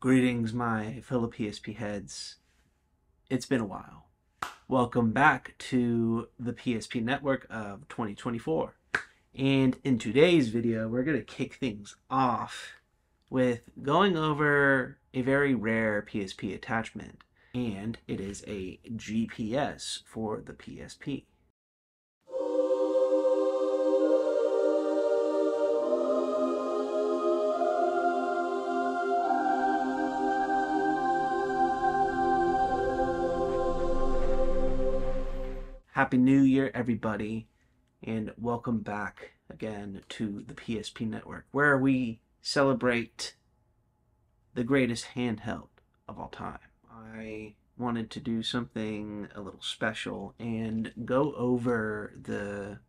Greetings, my fellow PSP heads. It's been a while. Welcome back to the PSP network of 2024. And in today's video, we're going to kick things off with going over a very rare PSP attachment, and it is a GPS for the PSP. Happy New Year, everybody, and welcome back again to the PSP Network, where we celebrate the greatest handheld of all time. I wanted to do something a little special and go over the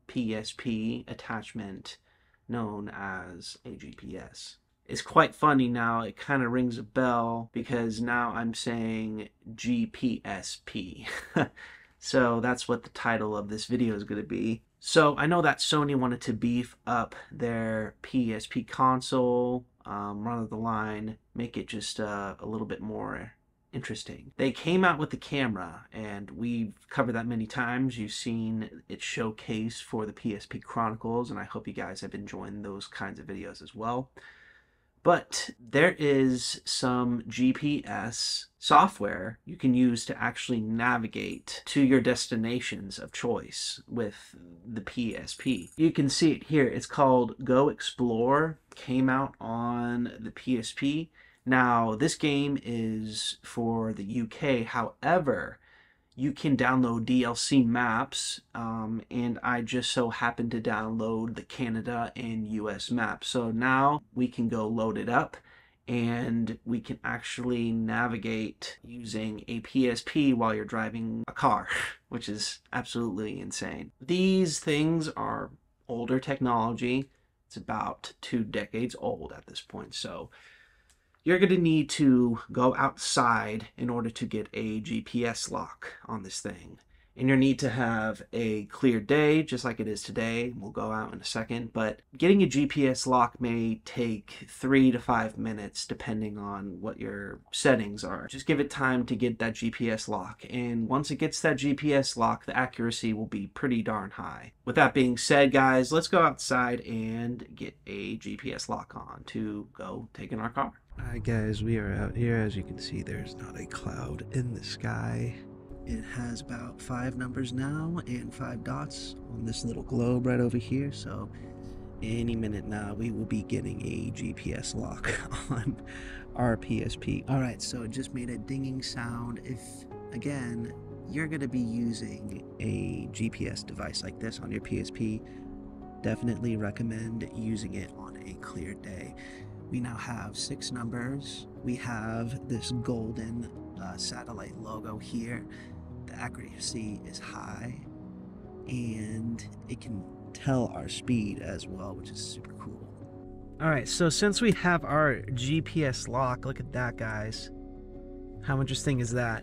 PSP attachment known as a GPS. It's quite funny now, it kind of rings a bell because now I'm saying GPSP. So that's what the title of this video is going to be. So I know that Sony wanted to beef up their PSP console, run of the line, make it just a little bit more interesting. They came out with the camera, and we've covered that many times. You've seen it showcased for the PSP Chronicles, and I hope you guys have enjoyed those kinds of videos as well. But there is some GPS software you can use to actually navigate to your destinations of choice with the PSP. You can see it here. It's called Go Explore. Came out on the PSP. Now, this game is for the UK. However, you can download DLC maps, and I just so happened to download the Canada and US map. So now we can go load it up, and we can actually navigate using a PSP while you're driving a car, which is absolutely insane. These things are older technology. It's about 2 decades old at this point, so you're going to need to go outside in order to get a GPS lock on this thing. And you'll need to have a clear day, just like it is today. We'll go out in a second. But getting a GPS lock may take 3 to 5 minutes, depending on what your settings are. Just give it time to get that GPS lock. And once it gets that GPS lock, the accuracy will be pretty darn high. With that being said, guys, let's go outside and get a GPS lock on to go take in our car. Alright guys, we are out here. As you can see, there's not a cloud in the sky. It has about 5 numbers now and 5 dots on this little globe right over here. So any minute now we will be getting a GPS lock on our PSP. Alright, so it just made a dinging sound. If, again, you're going to be using a GPS device like this on your PSP, definitely recommend using it on a clear day. We now have 6 numbers. We have this golden satellite logo here. The accuracy is high, and it can tell our speed as well, which is super cool. Alright, so since we have our GPS lock, look at that, guys. How interesting is that?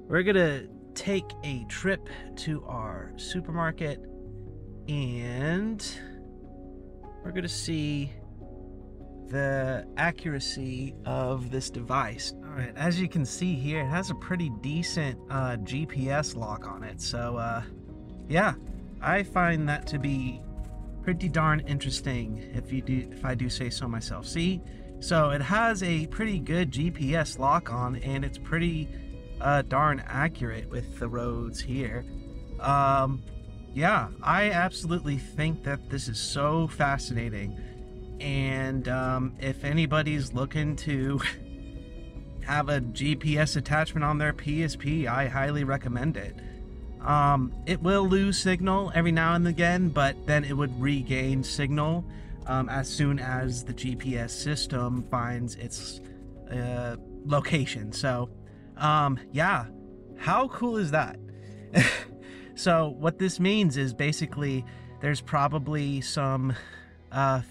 We're gonna take a trip to our supermarket, and we're gonna see the accuracy of this device. Alright, as you can see here, it has a pretty decent GPS lock on it. So yeah, I find that to be pretty darn interesting, if I do say so myself. See, so it has a pretty good GPS lock on, and it's pretty darn accurate with the roads here. Yeah, I absolutely think that this is so fascinating. And if anybody's looking to have a GPS attachment on their PSP, I highly recommend it. It will lose signal every now and again, but then it would regain signal as soon as the GPS system finds its location. So yeah, how cool is that? So what this means is basically there's probably some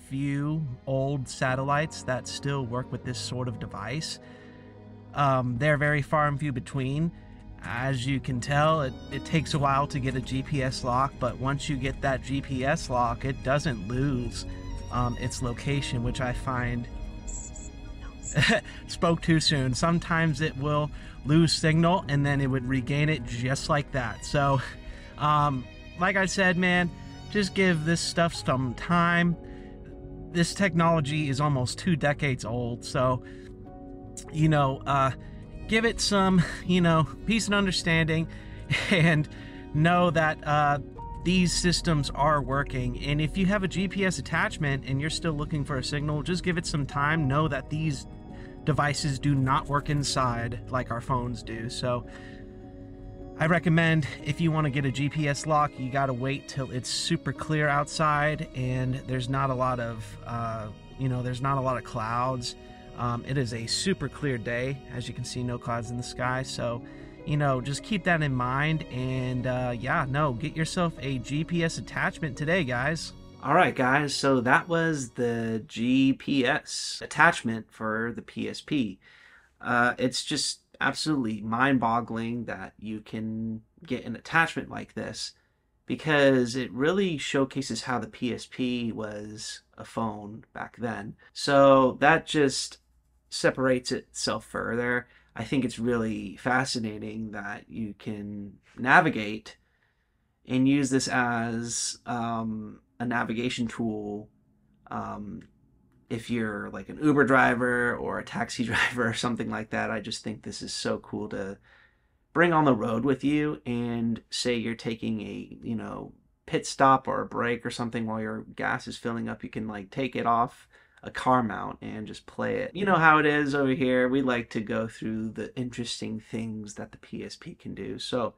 few old satellites that still work with this sort of device. They're very far and few between. As you can tell, it takes a while to get a GPS lock, but once you get that GPS lock, it doesn't lose its location, which I find spoke too soon. Sometimes it will lose signal and then it would regain it just like that. So, like I said, man, just give this stuff some time. This technology is almost 2 decades old, so give it some peace and understanding, and know that these systems are working. And if you have a GPS attachment and you're still looking for a signal, just give it some time. Know that these devices do not work inside like our phones do. So I recommend, if you want to get a GPS lock, you got to wait till it's super clear outside and there's not a lot of there's not a lot of clouds. It is a super clear day, as you can see, no clouds in the sky. So just keep that in mind. And get yourself a GPS attachment today, guys. All right, guys, so that was the GPS attachment for the PSP. It's just absolutely mind-boggling that you can get an attachment like this, because it really showcases how the PSP was a phone back then. So that just separates itself further. I think it's really fascinating that you can navigate and use this as a navigation tool if you're like an Uber driver or a taxi driver or something like that. I just think this is so cool to bring on the road with you, and say you're taking a pit stop or a break or something while your gas is filling up, you can like take it off a car mount and just play it. You know how it is over here. We like to go through the interesting things that the PSP can do. So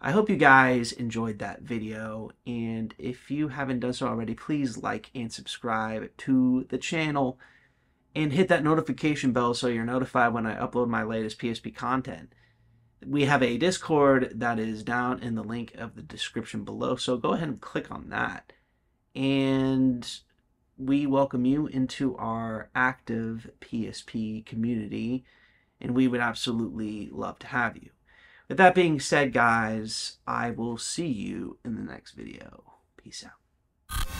I hope you guys enjoyed that video, and if you haven't done so already, please like and subscribe to the channel and hit that notification bell so you're notified when I upload my latest PSP content. We have a Discord that is down in the link of the description below, so go ahead and click on that. And we welcome you into our active PSP community, and we would absolutely love to have you. With that being said, guys, I will see you in the next video. Peace out.